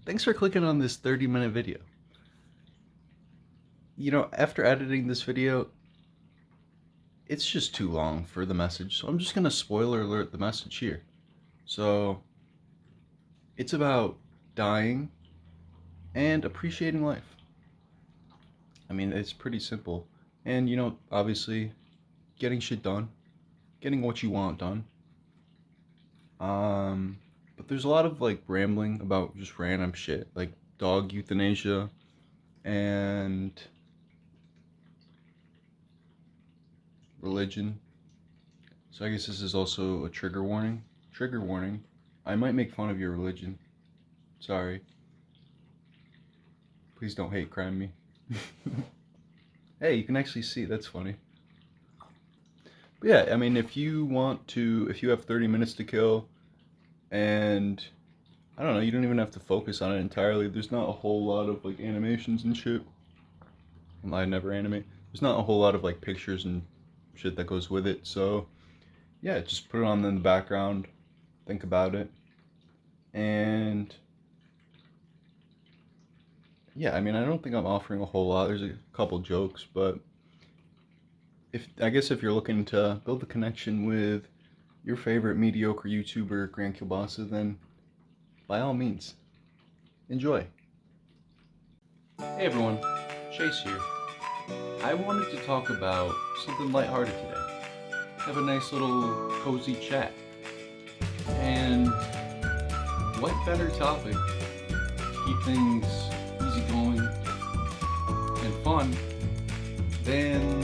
Thanks for clicking on this 30-minute video. After editing this video, it's just too long for the message, so I'm just gonna spoiler alert the message here. So, it's about dying and appreciating life. I mean, it's pretty simple. And, obviously, getting shit done, getting what you want done. But there's a lot of, rambling about just random shit, like dog euthanasia and religion. So I guess this is also a trigger warning. Trigger warning. I might make fun of your religion. Sorry. Please don't hate crime me. Hey, you can actually see. That's funny. But yeah, I mean, if you have 30 minutes to kill, and I don't know, you don't even have to focus on it entirely. There's not a whole lot of animations and shit. I never animate. There's not a whole lot of pictures and shit that goes with it. So yeah, just put it on in the background, think about it, and yeah, I mean, I don't think I'm offering a whole lot. There's a couple jokes, but I guess if you're looking to build a connection with your favorite mediocre YouTuber, Grand Kielbasa, then by all means, enjoy. Hey everyone, Chase here. I wanted to talk about something lighthearted today. Have a nice little cozy chat. And what better topic to keep things easygoing and fun than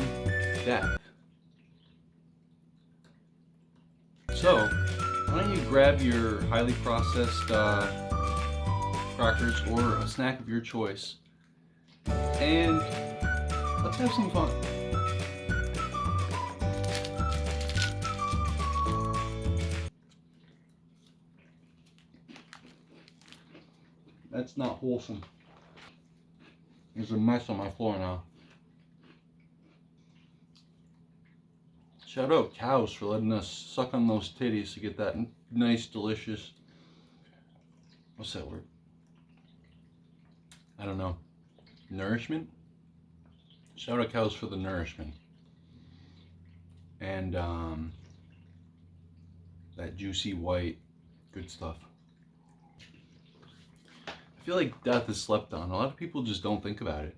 death? So, why don't you grab your highly processed crackers or a snack of your choice, and let's have some fun. That's not wholesome. There's a mess on my floor now. Shout out cows for letting us suck on those titties to get that nice, delicious, what's that word? I don't know. Nourishment? Shout out cows for the nourishment. And that juicy white, good stuff. I feel like death is slept on. A lot of people just don't think about it.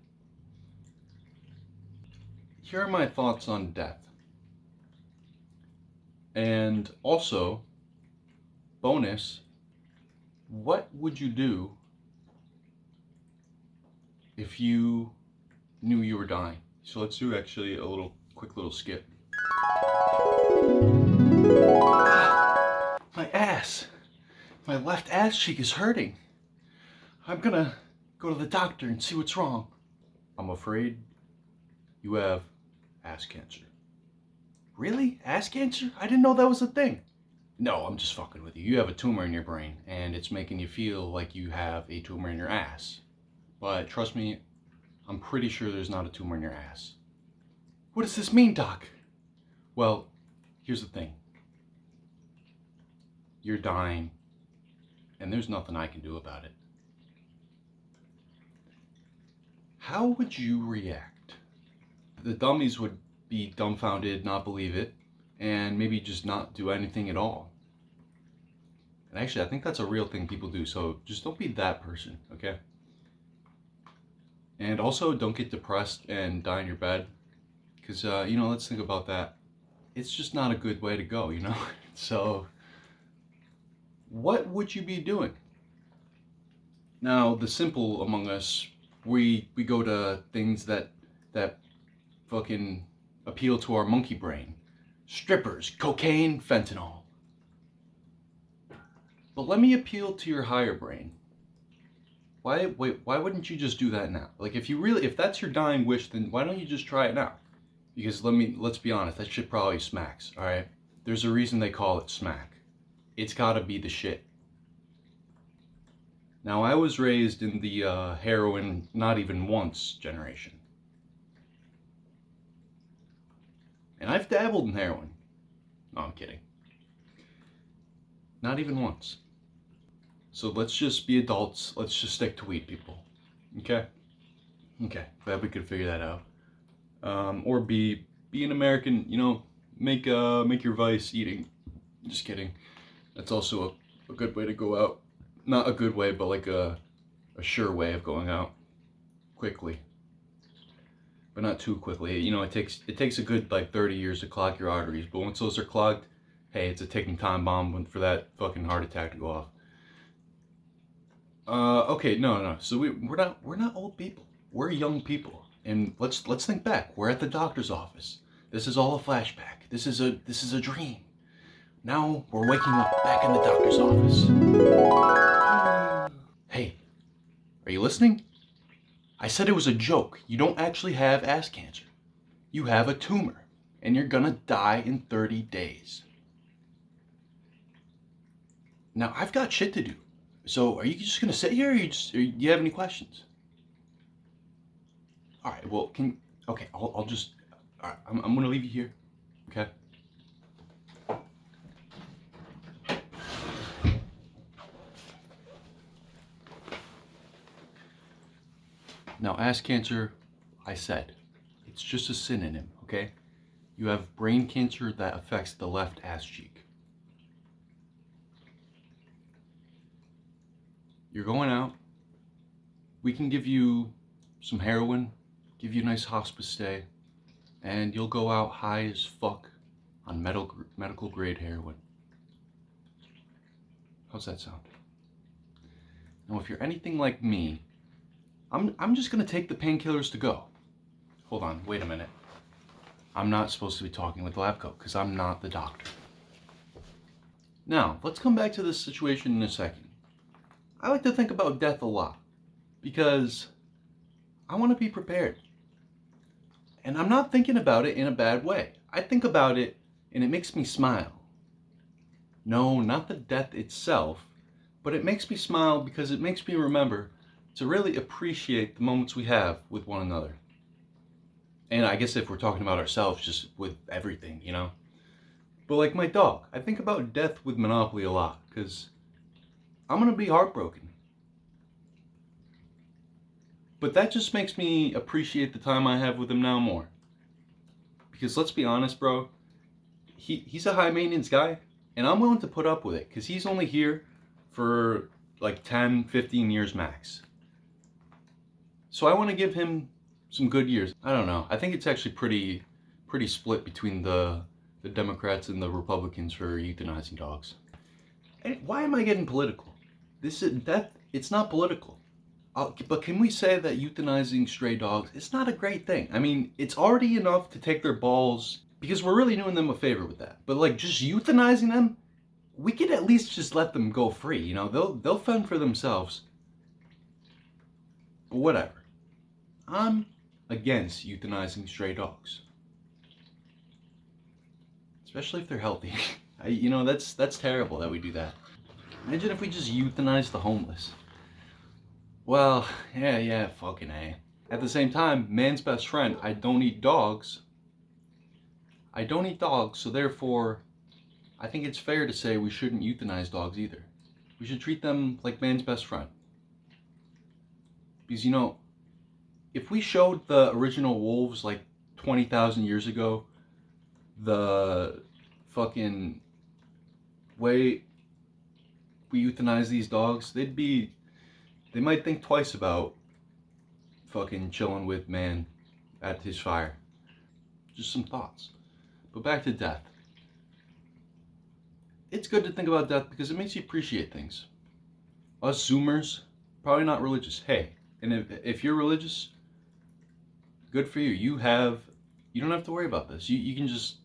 Here are my thoughts on death. And also, bonus, what would you do if you knew you were dying? So let's do actually a quick little skip. My ass! My left ass cheek is hurting. I'm gonna go to the doctor and see what's wrong. I'm afraid you have ass cancer. Really? Ass cancer? I didn't know that was a thing. No, I'm just fucking with you. You have a tumor in your brain, and it's making you feel like you have a tumor in your ass. But trust me, I'm pretty sure there's not a tumor in your ass. What does this mean, Doc? Well, here's the thing. You're dying, and there's nothing I can do about it. How would you react? The dummies would be dumbfounded, not believe it, and maybe just not do anything at all. And actually, I think that's a real thing people do, so just don't be that person, okay? And also, don't get depressed and die in your bed, because, let's think about that. It's just not a good way to go, So, what would you be doing? Now, the simple among us, we go to things that fucking appeal to our monkey brain. Strippers, cocaine, fentanyl. But let me appeal to your higher brain. Why wouldn't you just do that now? If that's your dying wish, then why don't you just try it now? Because let's be honest, that shit probably smacks, alright? There's a reason they call it smack. It's gotta be the shit. Now, I was raised in the heroin not even once generation. And I've dabbled in heroin. No, I'm kidding. Not even once. So let's just be adults. Let's just stick to weed, people. Okay? Okay. Glad we could figure that out. Or be an American, you know, make your vice eating. Just kidding. That's also a good way to go out. Not a good way, but like a sure way of going out quickly. But not too quickly. You know, it takes a good like 30 years to clog your arteries. But once those are clogged, hey, it's a ticking time bomb for that fucking heart attack to go off. Okay, no. So we're not old people. We're young people. And let's think back. We're at the doctor's office. This is all a flashback. This is a dream. Now we're waking up back in the doctor's office. Hey, are you listening? I said it was a joke. You don't actually have ass cancer. You have a tumor, and you're gonna die in 30 days. Now, I've got shit to do. So, are you just gonna sit here, or do you have any questions? All right. Well, okay. I'll just. All right. I'm gonna leave you here. Okay. Now, ass cancer, I said, it's just a synonym. Okay. You have brain cancer that affects the left ass cheek. You're going out. We can give you some heroin, give you a nice hospice stay, and you'll go out high as fuck on medical grade heroin. How's that sound? Now, if you're anything like me, I'm just gonna take the painkillers to go. Hold on, wait a minute. I'm not supposed to be talking with the lab coat because I'm not the doctor. Now, let's come back to this situation in a second. I like to think about death a lot because I want to be prepared. And I'm not thinking about it in a bad way. I think about it and it makes me smile. No, not the death itself, but it makes me smile because it makes me remember to really appreciate the moments we have with one another. And I guess if we're talking about ourselves, just with everything, you know? But like my dog, I think about death with Monopoly a lot because I'm going to be heartbroken. But that just makes me appreciate the time I have with him now more. Because let's be honest, bro, he's a high maintenance guy, and I'm willing to put up with it because he's only here for like 10, 15 years max. So I want to give him some good years. I don't know. I think it's actually pretty split between the Democrats and the Republicans for euthanizing dogs. And why am I getting political? It's not political. But can we say that euthanizing stray dogs is not a great thing? I mean, it's already enough to take their balls because we're really doing them a favor with that. But like just euthanizing them, we could at least just let them go free. You know, they'll fend for themselves. But whatever. I'm against euthanizing stray dogs, especially if they're healthy. That's terrible that we do that. Imagine if we just euthanized the homeless. Well, yeah, fucking A. At the same time, man's best friend, I don't eat dogs. So therefore, I think it's fair to say we shouldn't euthanize dogs either. We should treat them like man's best friend. Because, you know, if we showed the original wolves like 20,000 years ago, the fucking way we euthanize these dogs, they might think twice about fucking chilling with man at his fire. Just some thoughts. But back to death. It's good to think about death because it makes you appreciate things. Us Zoomers, probably not religious. Hey, and if you're religious, good for you. You don't have to worry about this. You can just,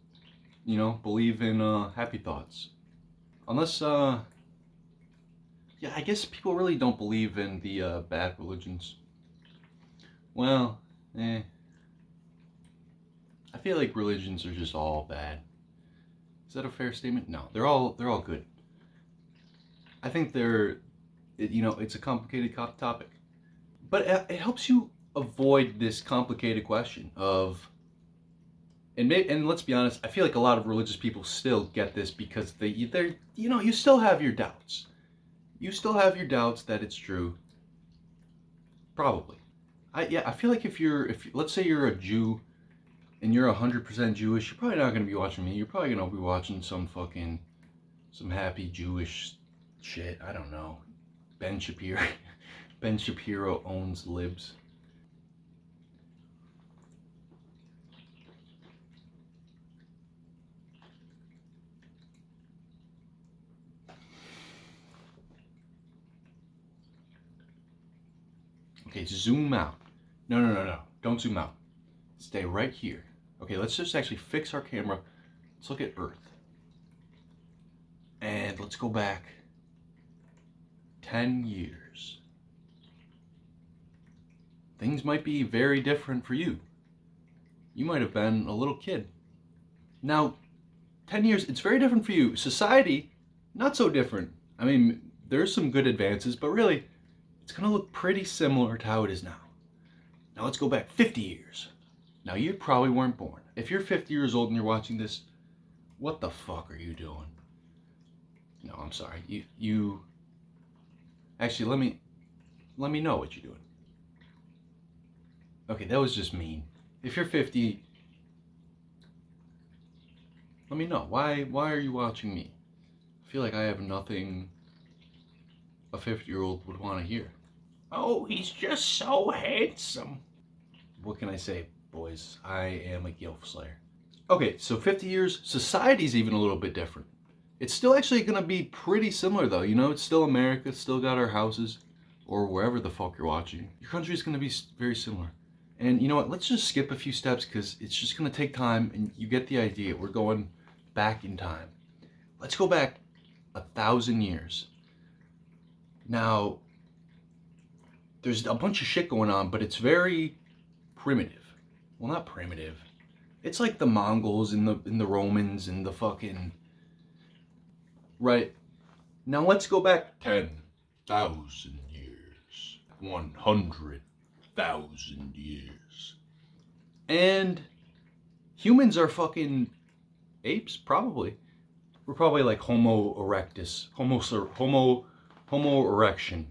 believe in happy thoughts. Unless, I guess people really don't believe in the bad religions. Well, I feel like religions are just all bad. Is that a fair statement? No, they're all good. I think it's a complicated topic, but it helps you avoid this complicated question of, and let's be honest, I feel like a lot of religious people still get this because you still have your doubts. you still have your doubts that it's true. Probably. I feel like if let's say you're a Jew and you're 100% Jewish, you're probably not gonna be watching me. You're probably gonna be watching some happy Jewish shit. I don't know. Ben Shapiro. Ben Shapiro owns libs. Okay, zoom out. No. Don't zoom out. Stay right here. Okay, let's just actually fix our camera. Let's look at Earth. And let's go back 10 years. Things might be very different for you. You might have been a little kid. Now, 10 years, it's very different for you. Society, not so different. I mean, there's some good advances, but really, it's gonna look pretty similar to how it is now. Now let's go back 50 years. Now you probably weren't born. If you're 50 years old and you're watching this, what the fuck are you doing? No, I'm sorry. You actually let me know what you're doing. Okay, that was just mean. If you're 50, let me know. Why are you watching me? I feel like I have nothing a 50-year-old would want to hear. Oh, he's just so handsome. What can I say, boys? I am a gilf slayer. Okay, so 50 years, society's even a little bit different. It's still actually gonna be pretty similar though, you know, it's still America, it's still got our houses, or wherever the fuck you're watching. Your country's gonna be very similar. And you know what, let's just skip a few steps because it's just gonna take time and you get the idea. We're going back in time. Let's go back 1,000 years. Now, there's a bunch of shit going on, but it's very primitive. Well, not primitive. It's like the Mongols and the Romans and the fucking... Right. Now let's go back 10,000 years. 100,000 years. And humans are fucking apes, probably. We're probably like Homo erectus. Homo erection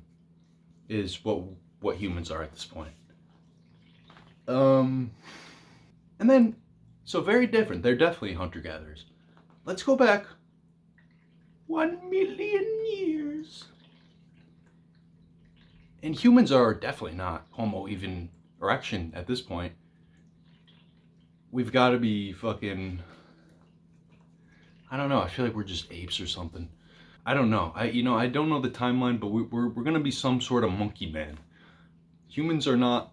is what humans are at this point. And then, so very different. They're definitely hunter-gatherers. Let's go back 1 million years. And humans are definitely not Homo even erection at this point. We've got to be fucking... I don't know. I feel like we're just apes or something. I don't know. I don't know the timeline, but we're gonna be some sort of monkey man. Humans are not.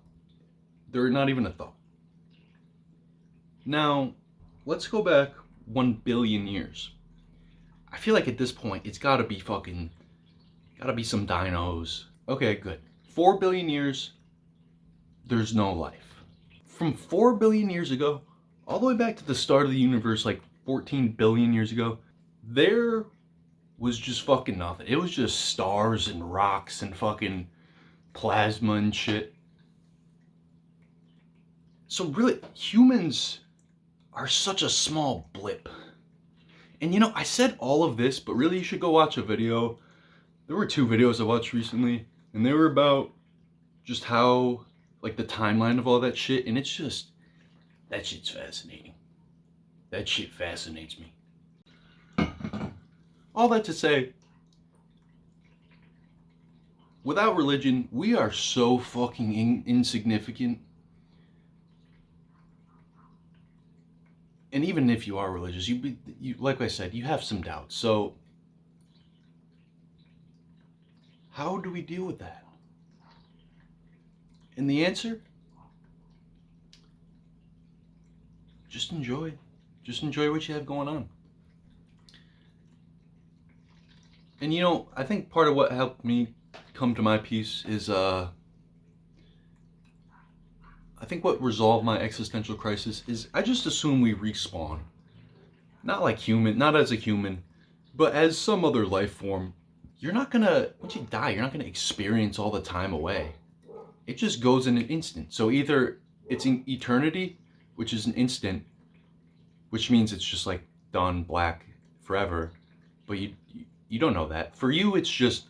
They're not even a thought. Now, let's go back 1 billion years. I feel like at this point, it's gotta be some dinos. Okay, good. 4 billion years, there's no life. From 4 billion years ago, all the way back to the start of the universe, like 14 billion years ago, there was just fucking nothing. It was just stars and rocks and fucking plasma and shit. So really, humans are such a small blip. And you know, I said all of this, but really you should go watch a video. There were 2 videos I watched recently, and they were about just how, like, the timeline of all that shit, and it's just, that shit's fascinating. That shit fascinates me. All that to say, without religion, we are so fucking insignificant. And even if you are religious, you like I said, you have some doubts. So, how do we deal with that? And the answer? Just enjoy. Just enjoy what you have going on. And you know, I think part of what helped me come to my peace is, I think what resolved my existential crisis is I just assume we respawn. Not as a human, but as some other life form. You're not gonna, once you die, you're not gonna experience all the time away. It just goes in an instant. So either it's in eternity, which is an instant, which means it's just like done, black, forever, but you don't know that. For you, it's just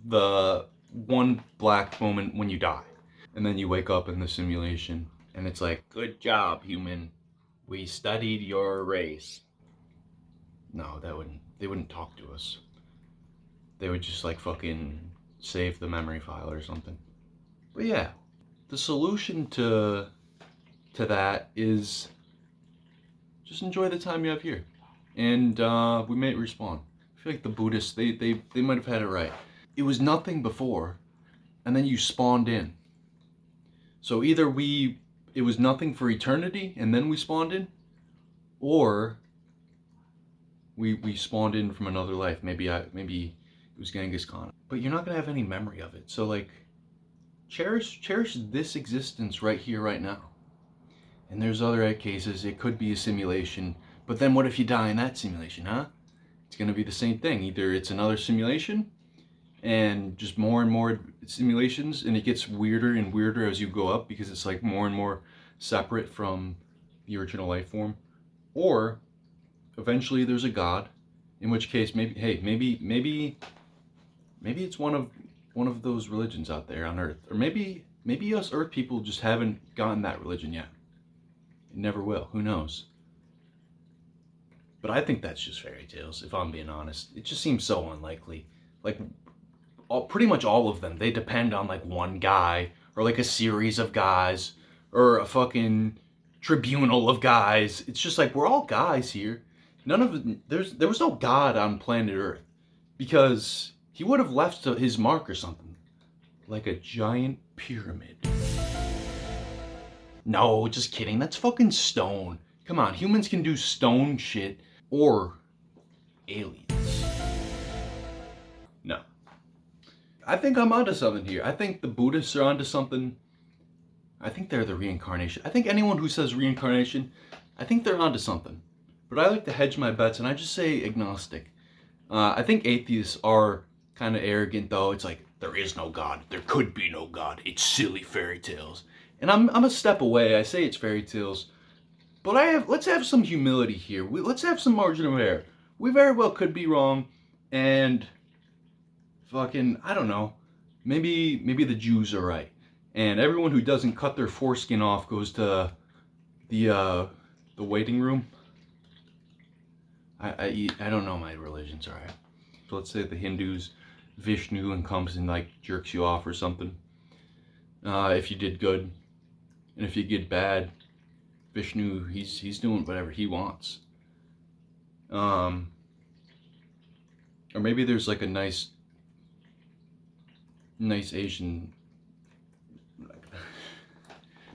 the one black moment when you die. And then you wake up in the simulation and it's like, good job, human. We studied your race. No, they wouldn't talk to us. They would just like fucking save the memory file or something. But yeah, the solution to that is just enjoy the time you have here. And we may respawn. I feel like the Buddhists, they might have had it right. It was nothing before, and then you spawned in. So either it was nothing for eternity, and then we spawned in, or we spawned in from another life. Maybe it was Genghis Khan. But you're not gonna have any memory of it. So like, cherish this existence right here, right now. And there's other cases, it could be a simulation, but then what if you die in that simulation, huh? It's gonna be the same thing. Either it's another simulation, and just more and more simulations, and it gets weirder and weirder as you go up because it's like more and more separate from the original life form. Or eventually there's a god, in which case maybe it's one of those religions out there on Earth. Or maybe us Earth people just haven't gotten that religion yet. It never will. Who knows? But I think that's just fairy tales, if I'm being honest. It just seems so unlikely. Like, pretty much all of them, they depend on like one guy, or like a series of guys, or a fucking tribunal of guys. It's just like, we're all guys here. None of it, there was no God on planet Earth, because he would have left his mark or something. Like a giant pyramid. No, just kidding. That's fucking stone. Come on, humans can do stone shit, or aliens. No. I think I'm onto something here. I think the Buddhists are onto something. I think they're the reincarnation. I think anyone who says reincarnation, I think they're onto something. But I like to hedge my bets, and I just say agnostic. I think atheists are kind of arrogant, though. It's like, there is no God. There could be no God. It's silly fairy tales. And I'm a step away. I say it's fairy tales. But let's have some humility here. Let's have some margin of error. We very well could be wrong. And fucking, I don't know. Maybe the Jews are right. And everyone who doesn't cut their foreskin off goes to the waiting room. I don't know my religions, alright. So let's say the Hindus, Vishnu comes and like jerks you off or something. If you did good. And if you get bad, Vishnu, he's doing whatever he wants. Or maybe there's like a nice Asian.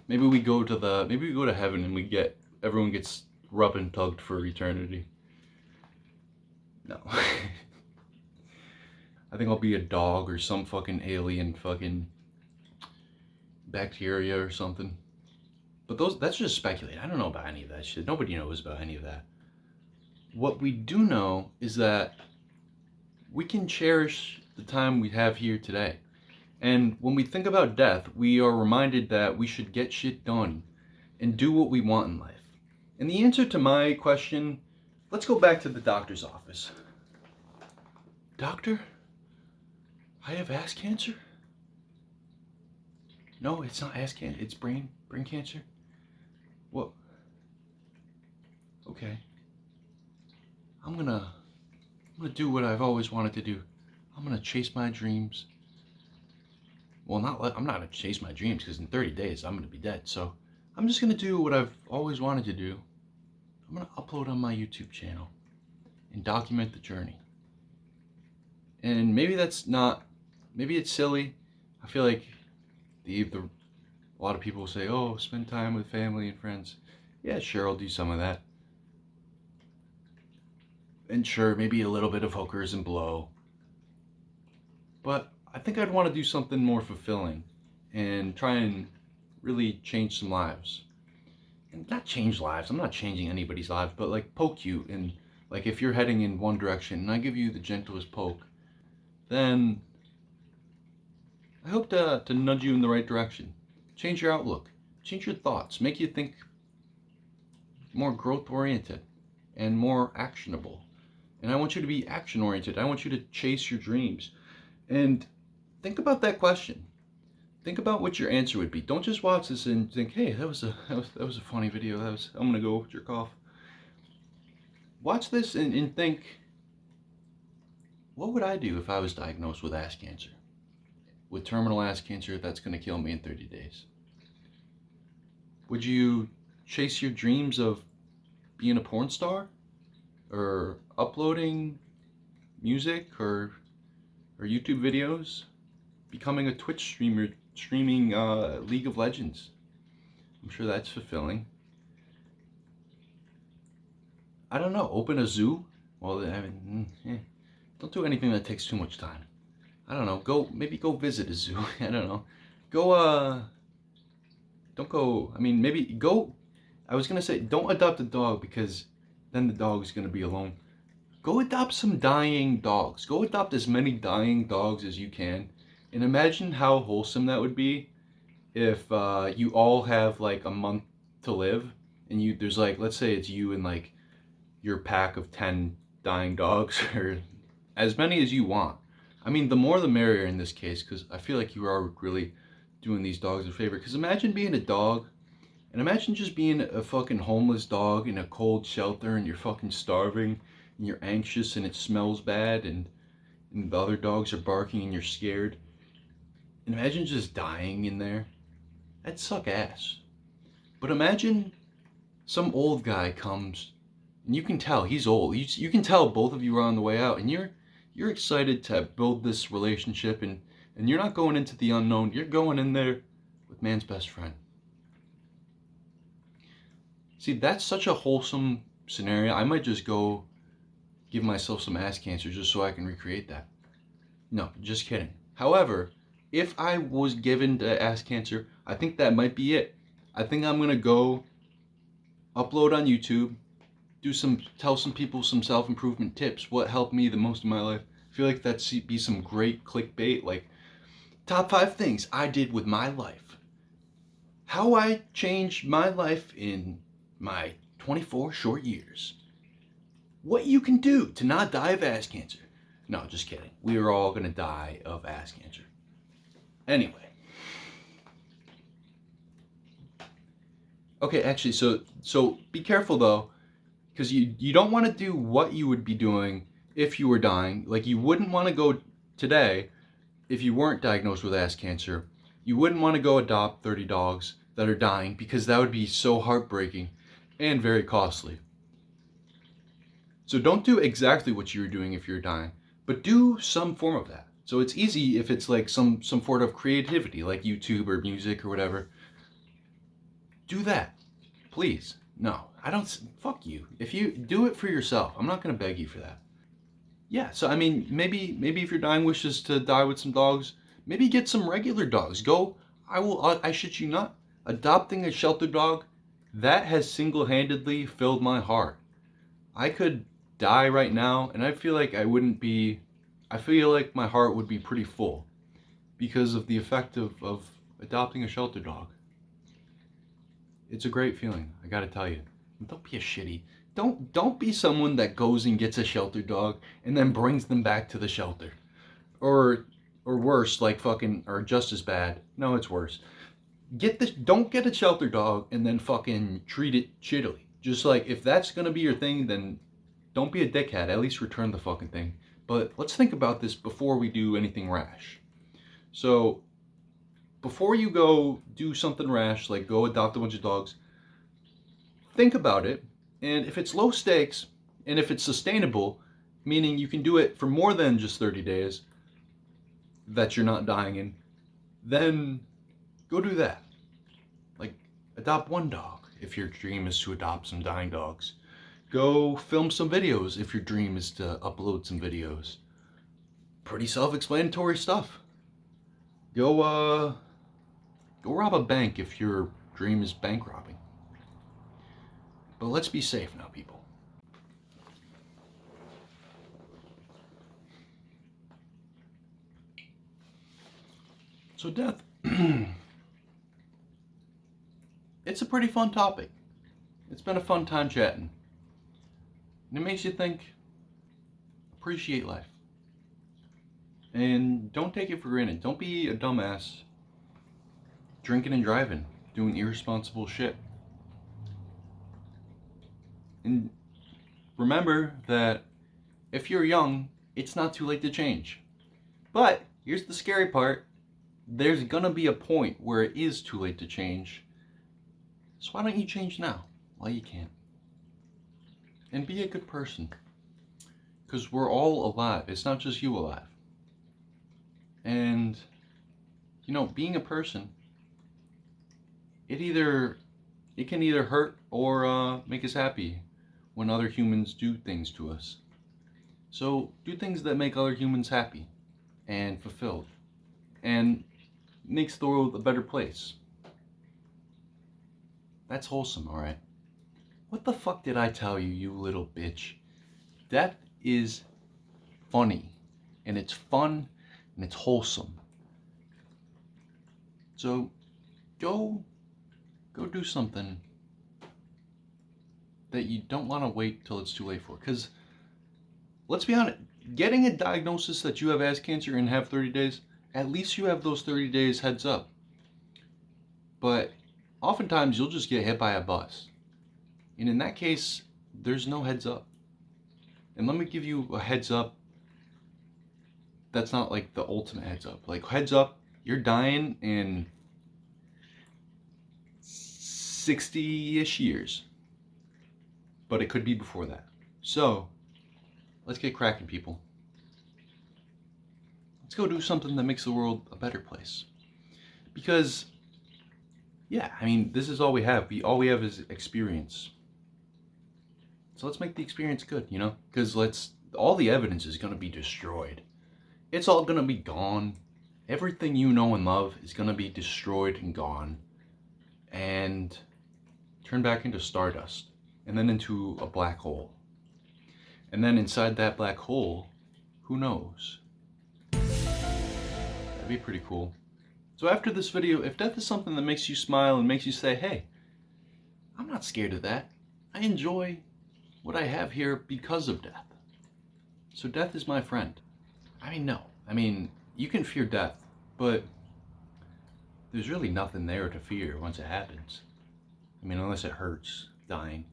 Maybe we go to heaven and everyone gets rubbed and tugged for eternity. No. I think I'll be a dog or some fucking alien fucking bacteria or something. But that's just speculating. I don't know about any of that shit. Nobody knows about any of that. What we do know is that we can cherish the time we have here today. And when we think about death, we are reminded that we should get shit done and do what we want in life. And the answer to my question, let's go back to the doctor's office. Doctor, I have ass cancer? No, it's not ass cancer, it's brain cancer. What? Okay. I'm gonna do what I've always wanted to do. I'm gonna chase my dreams. Well, I'm not gonna chase my dreams because in 30 days I'm gonna be dead. So I'm just gonna do what I've always wanted to do. I'm gonna upload on my YouTube channel and document the journey. And maybe it's silly. I feel like a lot of people will say, oh, spend time with family and friends. Yeah, sure, I'll do some of that. And sure, maybe a little bit of hookers and blow. But I think I'd want to do something more fulfilling and try and really change some lives. And not change lives, I'm not changing anybody's lives, but like poke you. And like if you're heading in one direction and I give you the gentlest poke, then I hope to nudge you in the right direction. Change your outlook, change your thoughts, make you think more growth oriented and more actionable. And I want you to be action oriented. I want you to chase your dreams. And think about that question. Think about what your answer would be. Don't just watch this and think, "Hey, that was a funny video. I'm gonna go jerk off." Watch this and think, what would I do if I was diagnosed with ass cancer? With terminal ass cancer that's gonna kill me in 30 days. Would you chase your dreams of being a porn star? Or uploading music or YouTube videos? Becoming a Twitch streamer, streaming League of Legends? I'm sure that's fulfilling. I don't know, open a zoo? Well, I mean, don't do anything that takes too much time. I don't know, maybe go visit a zoo. I don't know. Don't go, I mean, maybe go, I was gonna say, don't adopt a dog because then the dog is gonna be alone. Go adopt some dying dogs. Go adopt as many dying dogs as you can. And imagine how wholesome that would be if you all have like a month to live and there's like, let's say it's you and like your pack of 10 dying dogs or as many as you want. I mean, the more the merrier in this case, because I feel like you are really doing these dogs a favor. Because imagine being a dog, and imagine just being a fucking homeless dog in a cold shelter and you're fucking starving and you're anxious and it smells bad and the other dogs are barking and you're scared. And imagine just dying in there. That'd suck ass. But imagine some old guy comes and you can tell he's old. You can tell both of you are on the way out and you're excited to build this relationship and you're not going into the unknown. You're going in there with man's best friend. See, that's such a wholesome scenario. I might just go give myself some ass cancer just so I can recreate that. No, just kidding. However, if I was given to ass cancer, I think that might be it. I think I'm gonna go upload on YouTube, tell some people some self-improvement tips, what helped me the most in my life. I feel like that'd be some great clickbait, like top 5 things I did with my life. How I changed my life in my 24 short years. What you can do to not die of ass cancer. No, just kidding. We are all gonna die of ass cancer. Anyway. Okay, actually, so be careful though, because you don't want to do what you would be doing if you were dying. Like, you wouldn't want to go today if you weren't diagnosed with ass cancer. You wouldn't want to go adopt 30 dogs that are dying because that would be so heartbreaking and very costly. So don't do exactly what you were doing if you're dying, but do some form of that. So it's easy if it's like some sort of creativity, like YouTube or music or whatever. Do that, please. No, I don't. Fuck you. If you do it for yourself, I'm not gonna beg you for that. Yeah. So I mean, maybe if your dying wish is to die with some dogs, maybe get some regular dogs. Go. I shit you not. Adopting a shelter dog, that has single-handedly filled my heart. I could die right now and I feel like I feel like my heart would be pretty full because of the effect of adopting a shelter dog. It's a great feeling, I gotta tell you. Don't be a shitty. Don't be someone that goes and gets a shelter dog and then brings them back to the shelter. Or worse, like fucking, or just as bad. No, it's worse. Don't get a shelter dog and then fucking treat it shittily. Just like, if that's gonna be your thing, then don't be a dickhead. At least return the fucking thing. But let's think about this before we do anything rash. So, before you go do something rash, like go adopt a bunch of dogs, think about it. And if it's low stakes, and if it's sustainable, meaning you can do it for more than just 30 days, that you're not dying in, then go do that. Like, adopt one dog if your dream is to adopt some dying dogs. Go film some videos if your dream is to upload some videos. Pretty self-explanatory stuff. Go rob a bank if your dream is bank robbing. But let's be safe now, people. So death. It's a pretty fun topic. It's been a fun time chatting. And it makes you think, appreciate life. And don't take it for granted. Don't be a dumbass drinking and driving, doing irresponsible shit. And remember that if you're young, it's not too late to change. But here's the scary part. There's gonna be a point where it is too late to change. So why don't you change now while you can? And be a good person. Because we're all alive. It's not just you alive. And, you know, being a person, it can either hurt or make us happy when other humans do things to us. So do things that make other humans happy and fulfilled and makes the world a better place. That's wholesome, alright? What the fuck did I tell you, you little bitch? That is funny, and it's fun, and it's wholesome. So go do something that you don't want to wait till it's too late for. Because let's be honest, getting a diagnosis that you have ass cancer and have 30 days, at least you have those 30 days heads up. But oftentimes you'll just get hit by a bus. And in that case, there's no heads up. And let me give you a heads up that's not like the ultimate heads up. Like, heads up, you're dying in 60-ish years. But it could be before that. So, let's get cracking, people. Let's go do something that makes the world a better place. Because, yeah, I mean, this is all we have. All we have is experience. So let's make the experience good, you know? Because all the evidence is going to be destroyed. It's all going to be gone. Everything you know and love is going to be destroyed and gone. And turned back into stardust. And then into a black hole. And then inside that black hole, who knows? That'd be pretty cool. So after this video, if death is something that makes you smile and makes you say, hey, I'm not scared of that. I enjoy what I have here because of death. So death is my friend. I mean, no. I mean, you can fear death, but there's really nothing there to fear once it happens. I mean, unless it hurts, dying.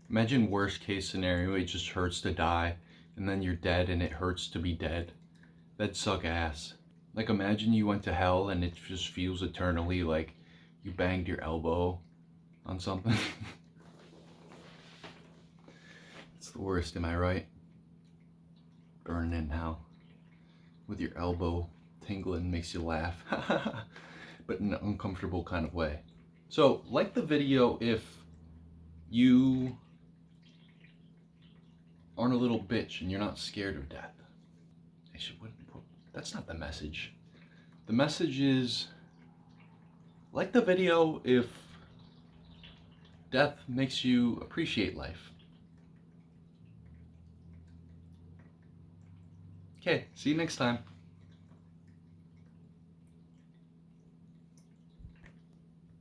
Imagine worst case scenario, it just hurts to die, and then you're dead and it hurts to be dead. That'd suck ass. Like, imagine you went to hell and it just feels eternally like you banged your elbow on something. It's the worst, am I right? Burning in hell. With your elbow tingling makes you laugh. But in an uncomfortable kind of way. So, like the video if you aren't a little bitch and you're not scared of death. Actually, that's not the message. The message is, like the video if death makes you appreciate life. Okay, see you next time.